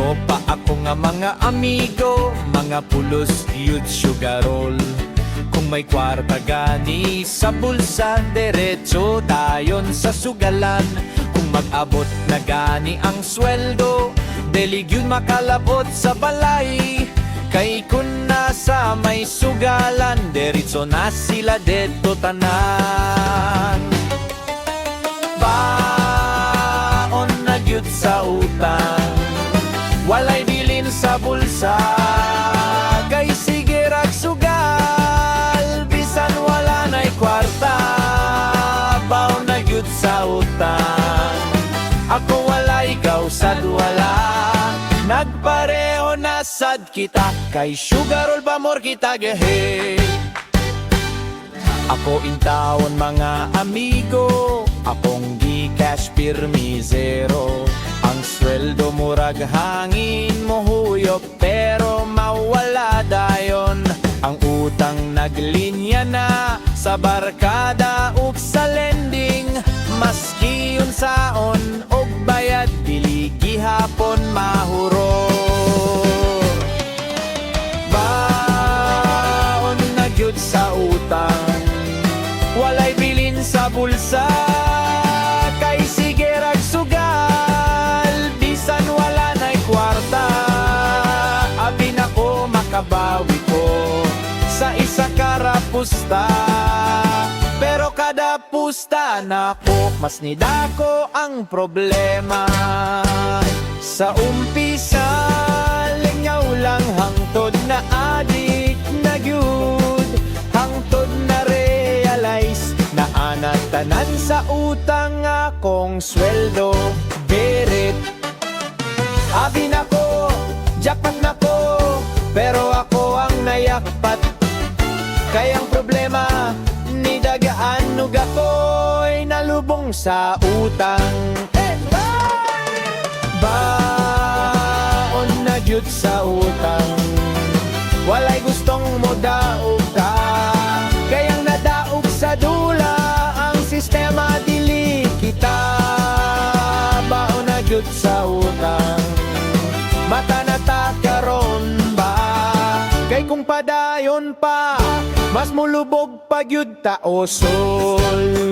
Tropa ako nga mga amigo, mga pulos youth sugarol. Kung may kwarta gani sa bulsa, diretso dayon sa sugalan. Kung mag-abot na gani ang sweldo, delig yun makalabot sa balay. Kay kun nasa may sugalan, diretso na sila deto tanan. Baon na gyud sa utang, walay bilin sa bulsa. Kay sige rag sugal, bisan wala na'y kwarta. Baon na gyud sa utang, ako wala, ikaw sad wala. Nagpareho na sad kita, kay sugarol ba more kita gehe. Ako intawon mga amigo, akong Gcash pirmi zero. Ang sweldo murag hangin mo huyop, pero mawala dayon. Ang utang naglinya na sa barkada ug sa lending. Maski yun saon og bayad, dili gihapon mahuro. Baon na gyud sa utang, walay bilin sa bulsa. Kay sige rag sugal, bisan wala na'y kwarta. Abi na ko makabawi ko sa isa karapusta, pero kada pusta na ko, mas nidako ang problema. Sa umpisa, lingaw lang hangtod na adik na gyud. Hangtod na realize na anatanan sa utang akong sweldo berit. Abi na ko, jackpot na ko, pero ako ang nayakpat. Kaya ang problema, nidagaan ug ako'y nalubong sa utang. Baon na gyud sa utang, walay gustong modaog ka. Kayang nadaog sa dula, ang sistema dili kita. Baon na gyud sa utang, mata na ta karon ba? Kay kung padayon pa, mas mulubog pa gyud ta osol.